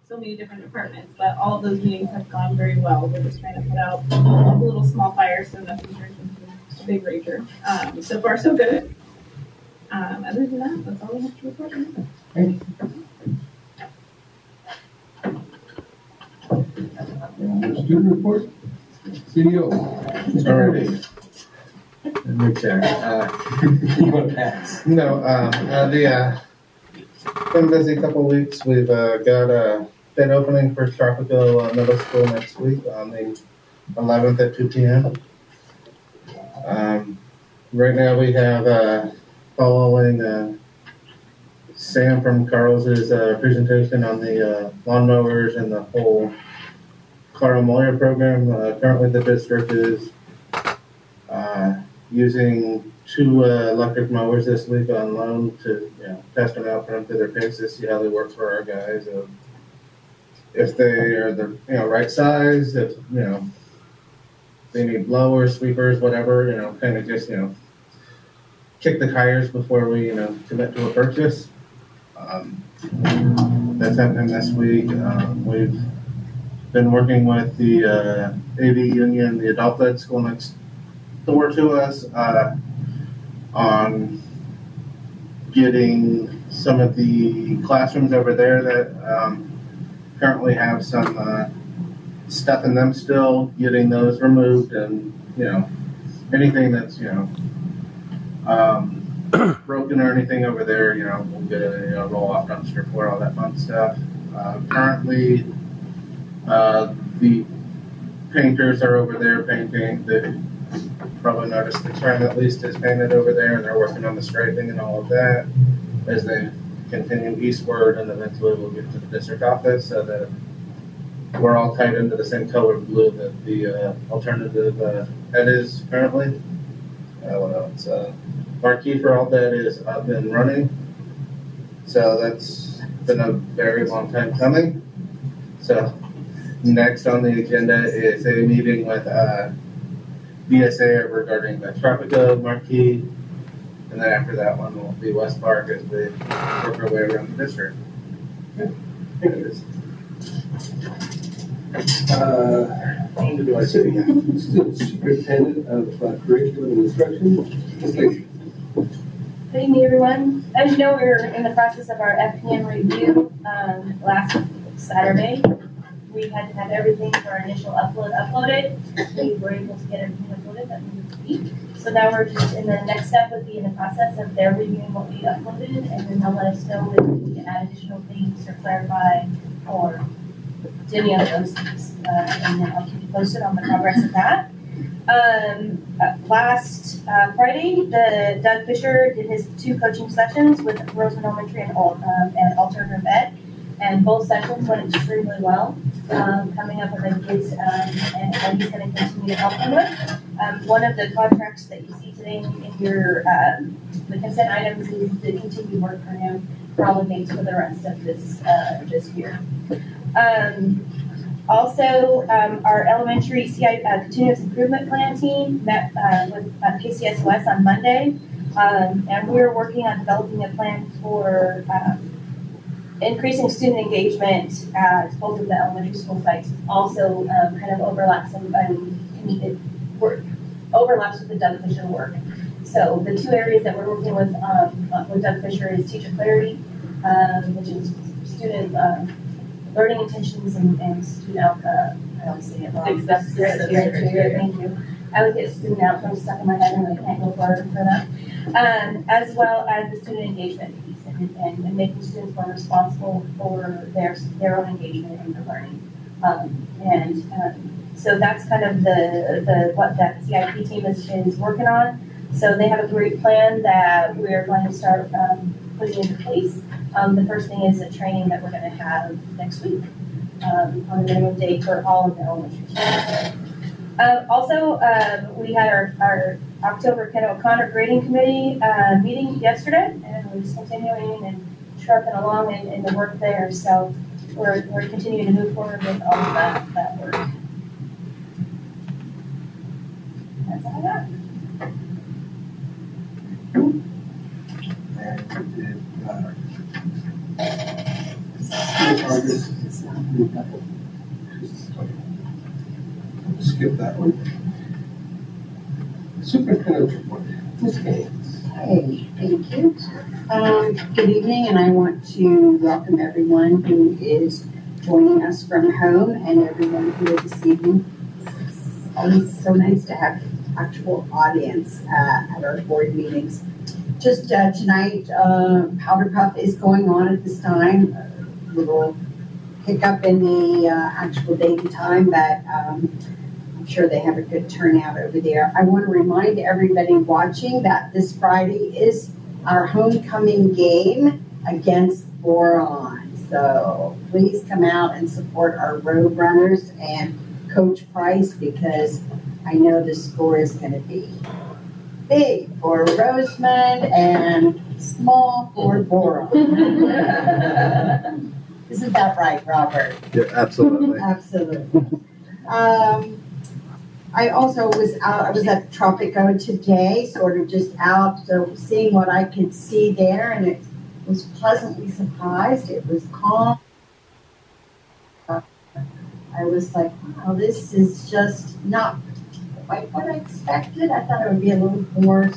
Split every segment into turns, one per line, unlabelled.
so many different departments, but all of those meetings have gone very well. We're just trying to put out a little small fire so nothing turns into a big rager. So far, so good. Other than that, that's all we have to report on.
Thank you. Student report, CEO.
Alrighty. New chair.
You want to pass?
No, been a busy couple weeks. We've got a bid opening for Tropico Middle School next week on the 11th at 2 p.m. Right now we have following Sam from Carl's presentation on the lawnmowers and the whole Carl Moyer program. Currently the district is using 2 electric mowers this week on loan to test them out, put them through their paces, see how they work for our guys. If they are the right size, if they need blowers, sweepers, whatever, kind of just kick the tires before we commit to a purchase. That's happening this week. We've been working with the AV union, the adult ed school next door to us, on getting some of the classrooms over there that currently have some stuff in them still, getting those removed, and anything that's broken or anything over there, we'll get a roll-off dumpster for all that fun stuff. Currently, the painters are over there painting. They probably noticed the trim at least is painted over there, and they're working on the striping and all of that as they continue eastward, and eventually we'll get to the district office so that we're all tied into the same color blue that the alternative head is currently. What else? Marquee for all that is up and running. So that's been a very long time coming. So next on the agenda is a meeting with DSA regarding the Tropico Marquee. And then after that one will be West Park as we work our way around the district.
Who do I say? Superintendent of Curriculum and Instruction, Ms. Lacey.
Good evening, everyone. As you know, we're in the process of our FPM review. Last Saturday, we had to have everything for our initial uploaded. We were able to get everything uploaded that we need to be. So now we're just in the next step would be in the process of their reviewing what we uploaded, and then they'll let us know if we need to add additional things or clarify or do any of those things. And then I'll keep you posted on the progress of that. Last Friday, Doug Fisher did his 2 coaching sessions with Roseman Elementary and Alternative Ed, and both sessions went extremely well, coming up with ideas, and he's going to continue to help them with. One of the contracts that you see today in your the consent items is the continued work for him, probably makes for the rest of this year. Also, our elementary CI continuous improvement plan team met with KCSOS on Monday, and we're working on developing a plan for increasing student engagement at both of the elementary school sites. Also, kind of overlaps overlaps with the Doug Fisher work. So the 2 areas that we're working with Doug Fisher is teacher clarity, which is student learning intentions and student outcome. I don't say it wrong.
Success criteria.
Thank you. I always get student outcomes stuck in my head and I can't go further for that. As well as the student engagement piece and making students more responsible for their own engagement in their learning. So that's kind of the what that CIP team is working on. So they have a great plan that we're going to start putting into place. The first thing is a training that we're going to have next week on the minimum date for all of the elementary schools. Also, we had our October Ken O'Connor Grading Committee meeting yesterday, and we're just continuing and trucking along in the work there. So we're continuing to move forward with all of that work. That's all I got.
School targets, Skip that one. Superintendent's report. Ms. Gaines.
Hey, thank you. Good evening, and I want to welcome everyone who is joining us from home and everyone here this evening. It's always so nice to have actual audience at our board meetings. Just tonight, Powder Puff is going on at this time. A little hiccup in the actual date and time, but I'm sure they have a good turnout over there. I want to remind everybody watching that this Friday is our homecoming game against Boron. So please come out and support our road runners and Coach Price, because I know the score is going to be big for Rosemond and small for Boron. Isn't that right, Robert?
Yeah, absolutely.
Absolutely. I also was out, I was at Tropico today, sort of just out, so seeing what I could see there, and it was pleasantly surprised. It was calm. I was like, wow, this is just not quite what I expected. I thought it would be a little more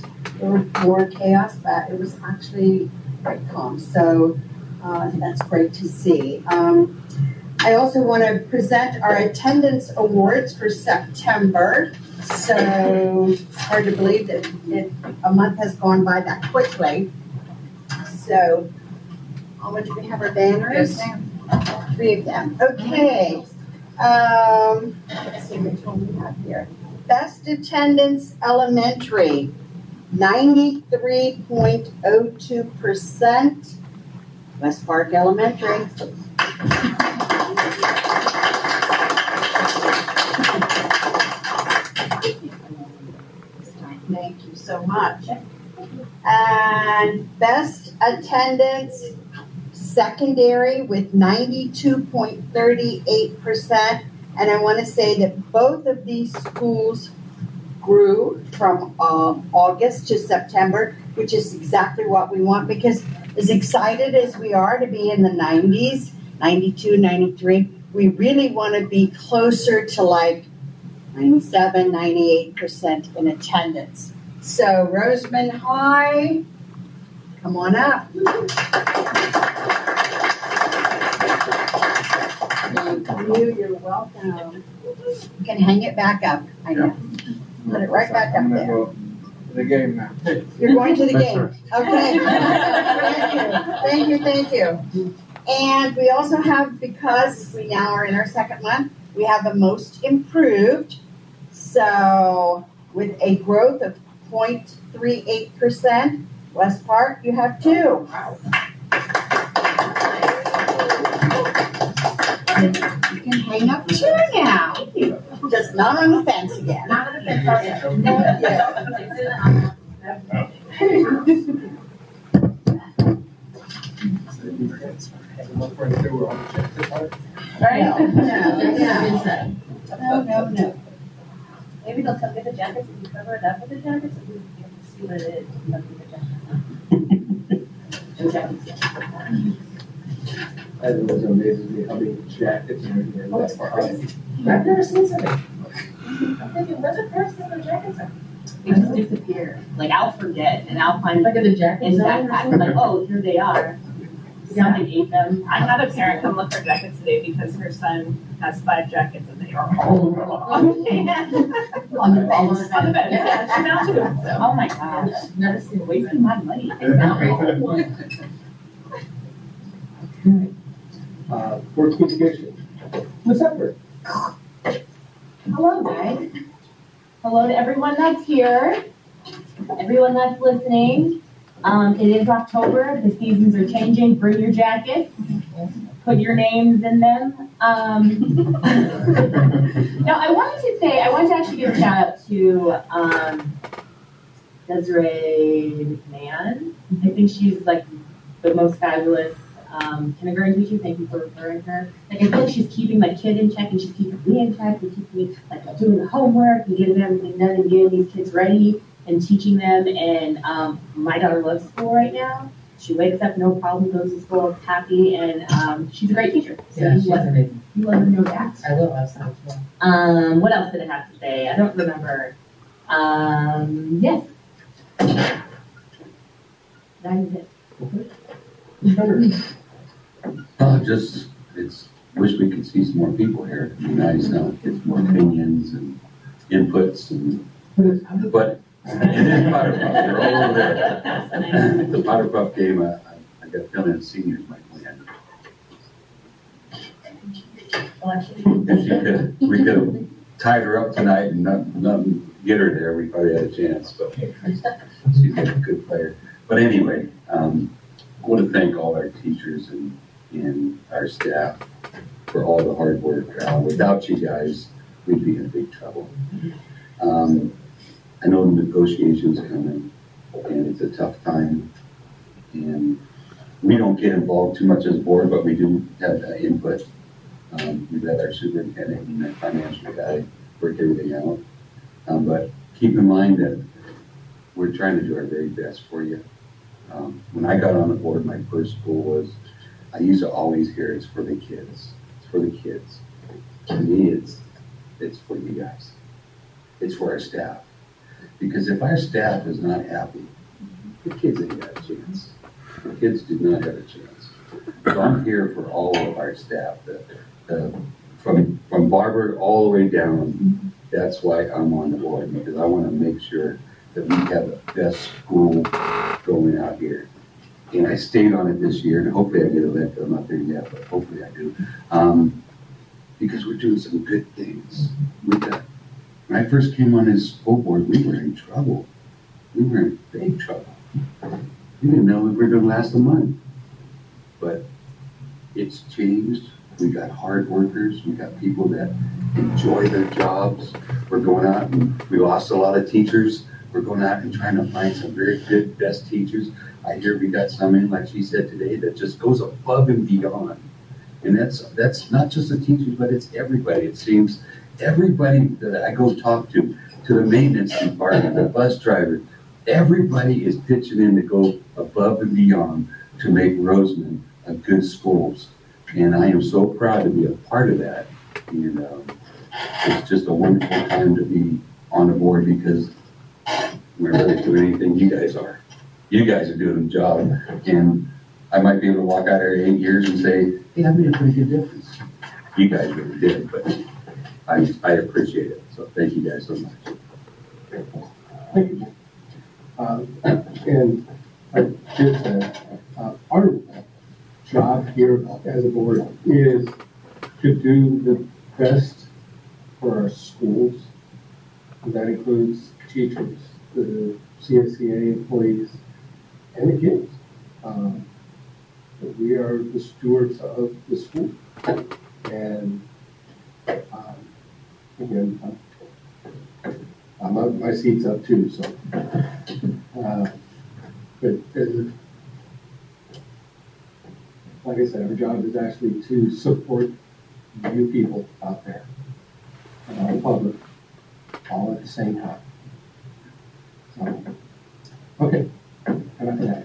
chaos, but it was actually quite calm. So that's great to see. I also want to present our attendance awards for September. So it's hard to believe that a month has gone by that quickly. So, do we have our banners? Yes, 3 of them. Okay. Let's see which one we have here. Best attendance elementary, 93.02%. West Park Elementary. Thank you so much. And best attendance secondary with 92.38%. And I want to say that both of these schools grew from August to September, which is exactly what we want, because as excited as we are to be in the 90s, 92, 93, we really want to be closer to like 97, 98% in attendance. So Rosemond High, come on up. Thank you, you're welcome. You can hang it back up, I know. Put it right back up there.
To the game now.
You're going to the
That's
game, okay? Thank you. And we also have, because we now are in our second month, we have the most improved. So with a growth of 0.38%, West Park, you have 2. You can hang up 2 now. Just not on the fence again.
Not on the fence, okay.
Right? No.
Maybe they'll come get the jackets and you cover it up with the jackets and we can see what it is. Come get the jackets.
That was amazing me how many jackets and everything.
Oh, it's crazy. I've never seen something. I'm thinking, where the first thing the jackets are?
They just disappear. Like I'll forget and I'll find
Like in the jacket
in the
zone or
backpack.
something?
Like, oh, here they are. Something ate them.
I had a parent come look for jackets today because her son has 5 jackets and they are all on the bed.
On the fence.
On the bed, yeah, she found 2. So.
Oh my gosh.
Never seen
Wasting my money.
Board communication. What's up, Bert?
Hello, guys. Hello to everyone that's here. Everyone that's listening. It is October. The seasons are changing. Bring your jackets. Put your names in them. Now, I wanted to actually give a shout out to Desiree McMahon. I think she's like the most fabulous kindergarten teacher. Thank you for referring her. Like I feel like she's keeping my kid in check and she's keeping me in check and keeping me like doing the homework and getting everything done and getting these kids ready and teaching them. And my daughter loves school right now. She wakes up, no problem, goes to school, happy, and, she's a great teacher. So
Yeah,
you
she's
let
amazing.
her know that.
I will absolutely.
What else did I have to say? I don't remember. Yes. That is it.
Wish we could see some more people here. It'd be nice, get more opinions and inputs but it is Powder Puff, they're all over there. The Powder Puff game, I got a feeling the seniors might win. If we could have tied her up tonight and not get her there, we probably had a chance, but she's a good player. But anyway, I want to thank all our teachers and our staff for all the hard work. Without you guys, we'd be in big trouble. I know the negotiations are coming, and it's a tough time. And we don't get involved too much as a board, but we do have input. We let our superintendent and our financial guy work everything out. But keep in mind that we're trying to do our very best for you. When I got on the board, my first goal was, I used to always hear, it's for the kids. It's for the kids. To me, it's for you guys. It's for our staff. Because if our staff is not happy, the kids ain't got a chance. The kids do not have a chance. So I'm here for all of our staff, from Barbara all the way down. That's why I'm on the board, because I want to make sure that we have the best school going out here. And I stayed on it this year, and hopefully I get elected. I'm not there yet, but hopefully I do. Because we're doing some good things. When I first came on this school board, we were in trouble. We were in big trouble. We didn't know if we were going to last a month. But it's changed. We got hard workers. We got people that enjoy their jobs. We're going out and we lost a lot of teachers. We're going out and trying to find some very good, best teachers. I hear we got some in, like she said today, that just goes above and beyond. And that's not just the teachers, but it's everybody. It seems everybody that I go talk to the maintenance department, the bus driver, everybody is pitching in to go above and beyond to make Roseman a good schools. And I am so proud to be a part of that. And it's just a wonderful time to be on the board, because we're not really doing anything you guys are. You guys are doing the job. And I might be able to walk out here 8 years and say, hey, I made a pretty good difference. You guys really did, but I appreciate it. So thank you guys so much.
Thank you. And like Jim said, our job here as a board is to do the best for our schools. And that includes teachers, the CSEA employees, and the kids. We are the stewards of the school. And again, my seat's up too, so. But like I said, our job is actually to support you people out there and our public all at the same time. So, okay, enough of that.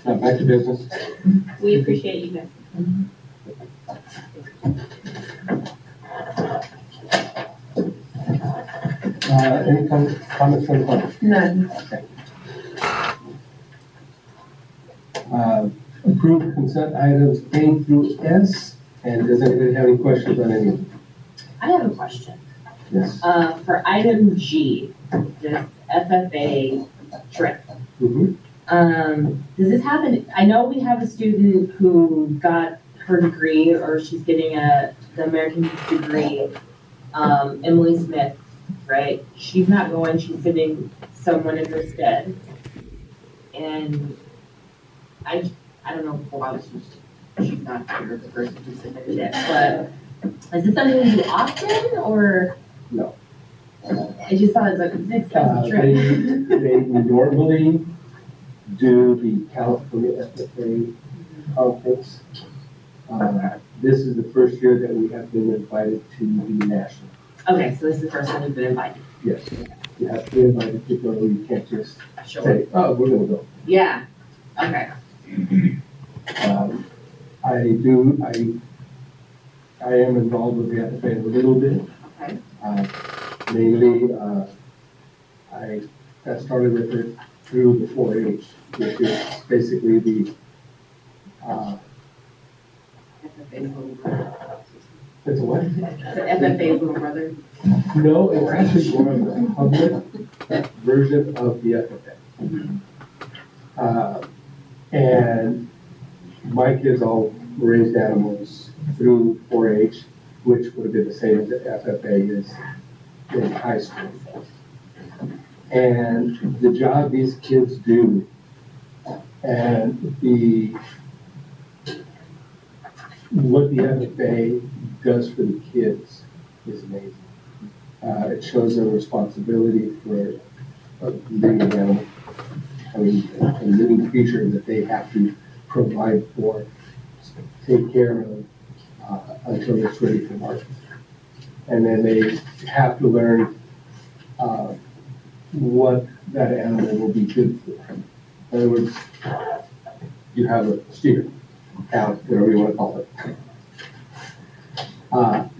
Now back to business.
We appreciate you guys.
Any comments from the public?
None.
Okay. Approved consent items A through S, and does anybody have any questions on any of them?
I have a question.
Yes.
For item G, this FFA trip.
Mm-hmm.
Does this happen? I know we have a student who got her degree, or she's getting the American degree, Emily Smith, right? She's not going, she's sending someone in her stead. And I don't know why she's not here, the person who submitted it, but is this something we do often, or?
No.
I just thought it was an expensive trip.
They normally do the California FFA conference. This is the first year that we have been invited to the national.
Okay, so this is the first time you've been invited.
Yes, you have to be invited to go. You can't just
Sure.
say, oh, we're gonna go.
Yeah, okay.
I am involved with the FFA a little bit.
Okay.
Mainly, I got started with it through the 4-H, which is basically the,
FFA's little brother.
it's a what?
FFA's little brother.
No, it's actually more of a public version of the FFA. And my kids all raised animals through 4-H, which would have been the same as the FFA is in high school. And the job these kids do and what the FFA does for the kids is amazing. It shows them responsibility for a living animal, I mean, a living creature that they have to provide for, take care of until it's ready for market. And then they have to learn what that animal will be good for. In other words, you have a steer, cow, whatever you want to call it.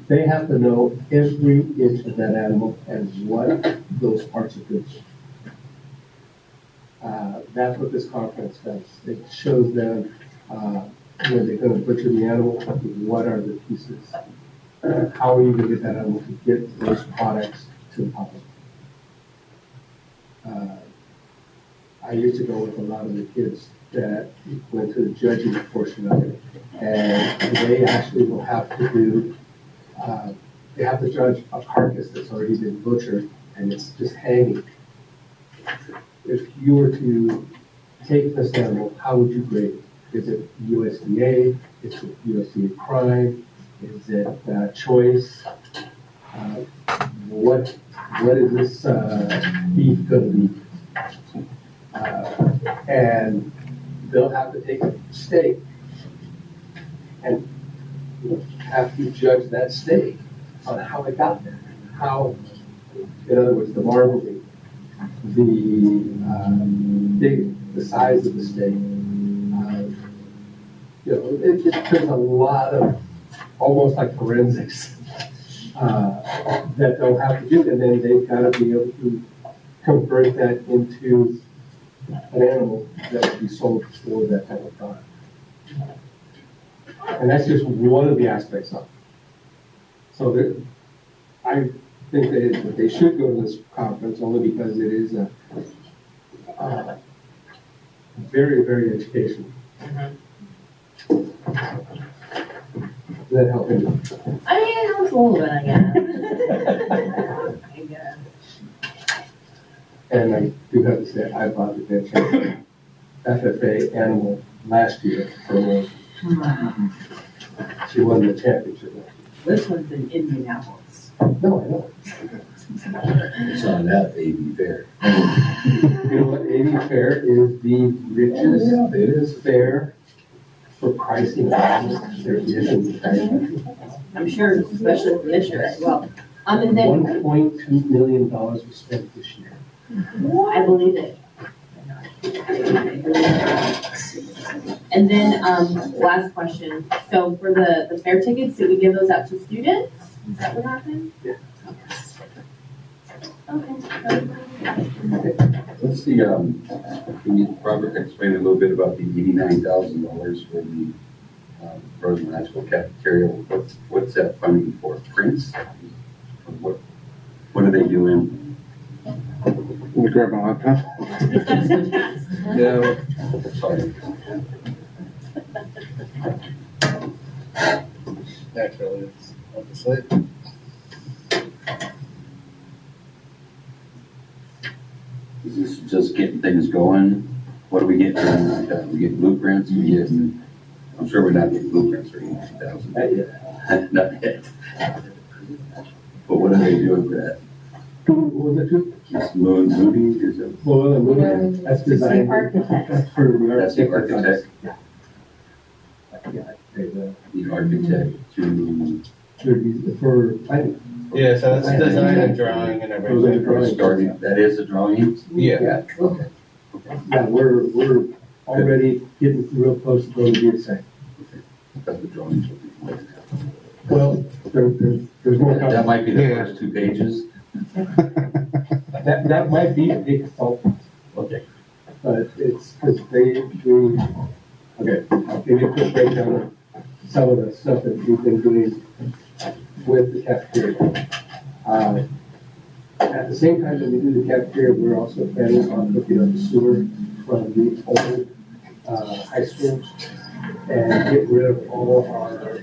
They have to know every inch of that animal and what those parts are good for. That's what this conference does. It shows them when they're going to butcher the animal, what are the pieces? How are you going to get that animal to get those products to the public? I used to go with a lot of the kids that went to the judging portion of it, and they actually will have to do, they have to judge a carcass that's already been butchered and it's just hanging. If you were to take this animal, how would you grade it? Is it USDA? Is it USDA Prime? Is it choice? What is this beef going to be? And they'll have to take a steak and have to judge that steak on how it got there. How, in other words, the marbling, the size of the steak. There's a lot of almost like forensics that they'll have to do, and then they've got to be able to convert that into an animal that will be sold for that type of product. And that's just one of the aspects of it. So I think that they should go to this conference only because it is a very, very educational. Does that help you?
I mean, it helps a little bit, I guess.
And I do have to say, I bought the bench FFA animal last year for Rose. She won the championship.
This one's in Indianapolis.
No, I know.
It's on that AV fair.
You know what, AV Fair is the richest fair for pricing animals there is in the country.
I'm sure, especially for this year as well.
And then,
$1.2 million was spent this year.
I believe it.
and then, last question. So for the fair tickets, did we give those out to students? Is that what happened?
Yeah.
Okay.
What's the, can you, Robert, explain a little bit about the $89,000 for the Roseland High School cafeteria? What's that funding for? Prints? Or what are they doing?
Let me grab my laptop. Yeah.
Sorry.
Actually, it's up the slate.
Is this just getting things going? What do we get from that? We get blueprints, I'm sure we're not getting blueprints for $82,000.
Not yet.
Not yet. But what are they doing for that?
What was it, too?
Just moving, is it?
Well, that's design. That's for the
That's the architect,
Yeah. Yeah, the
the architect to,
for planning.
Yeah, so that's design and drawing and
Those are the
everything.
drawings.
starting, that is a drawing?
Yeah.
Okay. Yeah, we're already getting real close to going to BSA.
That's the drawings.
Well, there's more
That
coming.
might be the first 2 pages.
That might be a consultant,
Okay.
but it's, because okay, I'll give you a quick breakdown of some of the stuff that we've been doing with the cafeteria. At the same time that we do the cafeteria, we're also planning on looking at the sewer from the old high school and get rid of all of our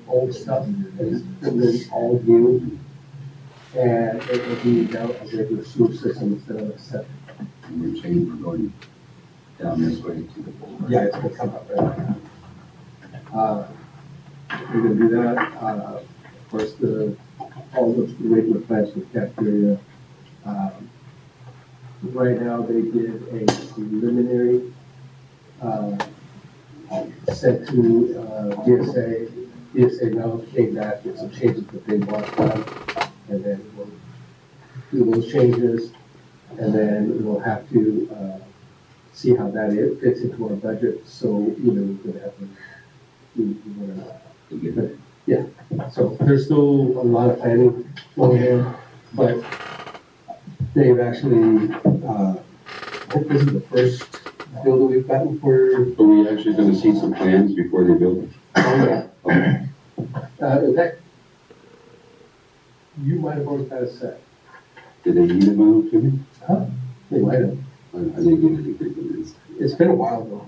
old stuff and put it all new. And it will be now a regular sewer system instead of a septic.
And we're going down this way to the bowl.
Yeah, it's gonna come up right now. We're gonna do that. Of course, all the regular plants with cafeteria. Right now, they did a preliminary, sent to, DSA. DSA now came back with some changes that they want done. And then we'll do those changes. And then we'll have to, see how that fits into our budget. So, we're gonna have to,
To get it.
so there's still a lot of planning going on, but they've actually, I think this is the first bill that we've gotten for.
Are we actually gonna see some plans before they build it? Okay.
In fact, you might have already got a set.
Did they email them to me?
They might have.
I didn't get anything from this.
It's been a while though.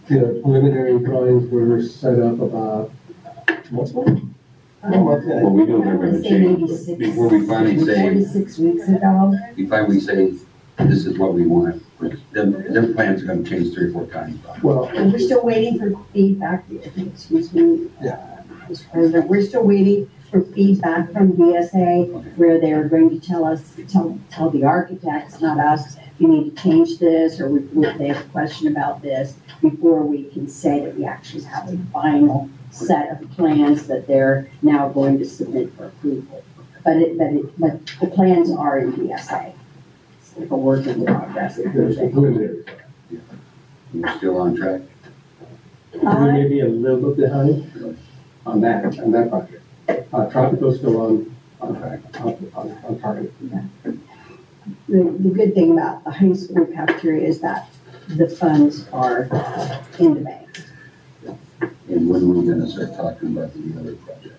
The preliminary drawings were set up about what's one?
Well, we know they're
I would
gonna
say
change,
maybe
but
6,
before we finally
4
say,
to 6 weeks ago.
this is what we want, them plans are gonna change 3 or 4 times.
Well,
And we're still waiting for feedback, excuse me, Mr. President, we're still waiting for feedback from DSA where they're going to tell the architects, not us, you need to change this, or they have a question about this, before we can say that we actually have a final set of plans that they're now going to submit for approval. But the plans are in DSA. It's like a work in progress.
there's the preliminary.
We're still on track.
We may be a little bit behind on that project. Tropico's still on track, on target.
The good thing about the high school cafeteria is that the funds are in the bank.
And when we're gonna start talking about the other project.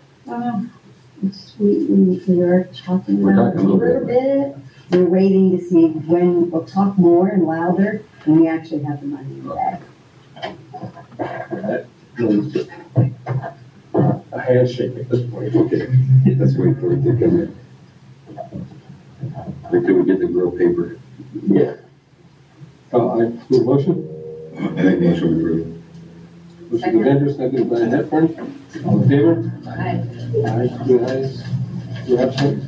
We are talking
We're
about it
talking
a little bit. We're waiting to see when we'll talk more and louder when we actually have the money in the bank.
That really just a handshake at this point.
Okay, let's wait for it to come in. Until we get the grill paper.
Yeah. So I do a motion.
I think motion approved.
Motion to Bender, seconded by Hepburn. All in favor? Aye. Aye, 2 ayes, 2 absent.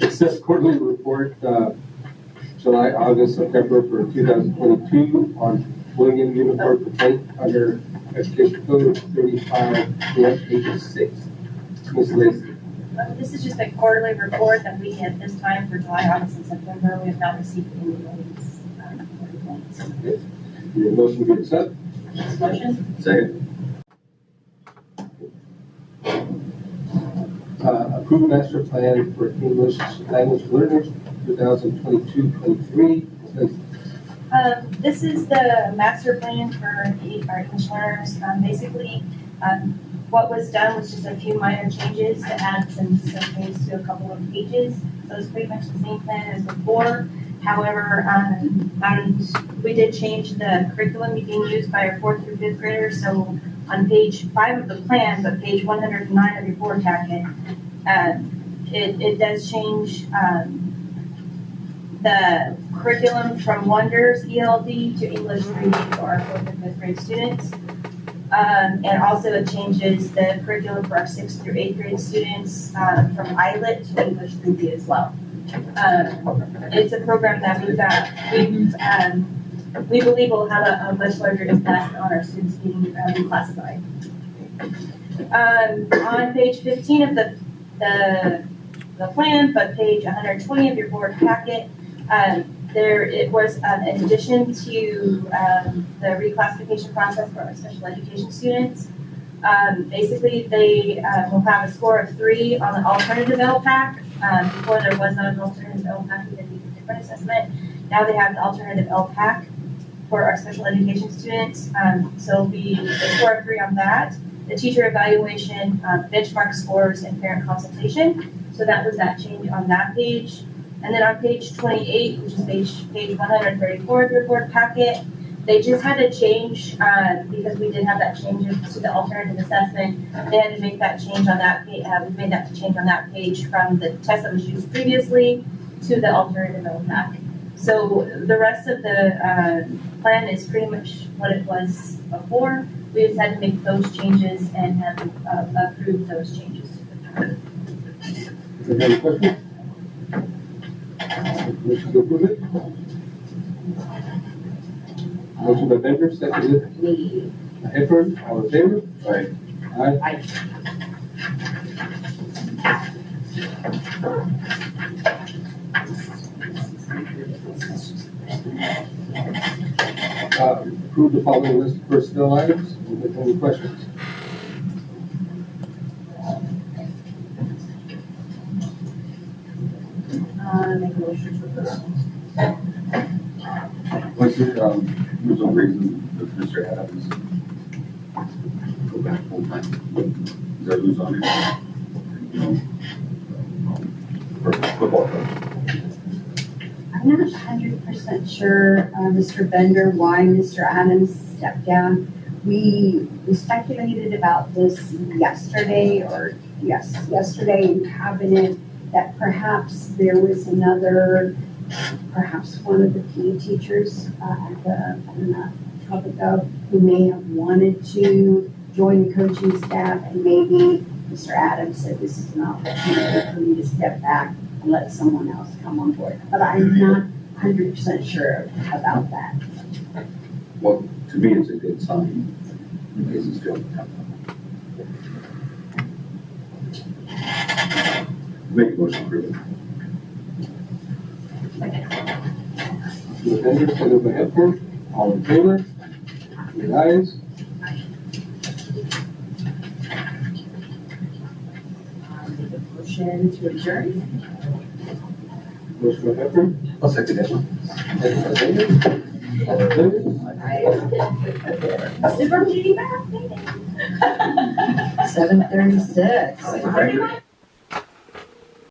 Accept quarterly report, July, August, September for 2022 on William Uniform Complaint under Education Code 35-86. Ms. Lacy.
This is just a quarterly report that we at this time for July, August, and September, we have not received any complaints.
Your motion to accept?
Motion?
Second.
Approved master plan for English language learners, 2022-23.
This is the master plan for our English learners. Basically, what was done was just a few minor changes to add some things to a couple of pages. So it's pretty much the same plan as before. However, we did change the curriculum being used by our 4th through 5th graders. So on page 5 of the plan, but page 109 of your board packet, it does change the curriculum from Wonders ELD to English 3D for our 4th and 5th grade students. And also it changes the curriculum for our 6th through 8th grade students from ILET to English 3D as well. It's a program that we believe will have a much larger impact on our students being classified. On page 15 of the plan, but page 120 of your board packet, It was, in addition to, the reclassification process for our special education students. Basically, they, will have a score of 3 on the alternative LPAC. Before there was not an alternative LPAC, we did use a different assessment. Now they have the alternative LPAC for our special education students. So it'll be a score of 3 on that, the teacher evaluation, benchmark scores, and parent consultation. So that was that change on that page. And then on page 28, which is page 134 of your board packet, they just had to change, because we did have that change to the alternative assessment. They had to make that change on that page, we made that change on that page from the test that was used previously to the alternative LPAC. So the rest of the, plan is pretty much what it was before. We just had to make those changes and have, approved those changes to the plan.
Any other questions? Motion to approve it? Motion by Bender, seconded
Me.
by Hepburn, all in favor?
Right.
Aye.
Aye.
Approve the following list of personnel items. Any questions?
Make a motion to approve.
Was there, there's a reason that Mr. Adams go back full time? Is there who's on it? You know, for football coach.
I'm not 100% sure, Mr. Bender, why Mr. Adams stepped down. We speculated about this yesterday in cabinet, that perhaps there was another, perhaps one of the PE teachers at the Tropic Gov who may have wanted to join the coaching staff, and maybe Mr. Adams said this is an opportunity for me to step back and let someone else come on board. But I'm not 100% sure about that.
Well, to me, it's a good sign because he's feeling comfortable. Make a motion to approve it.
Motion by Bender, seconded by Hepburn, all in favor? Any ayes?
Make a motion to adjourn.
Motion by Hepburn,
I'll second that one.
seconded by Bender, all in favor?
Super meeting back.
7:36.
Right.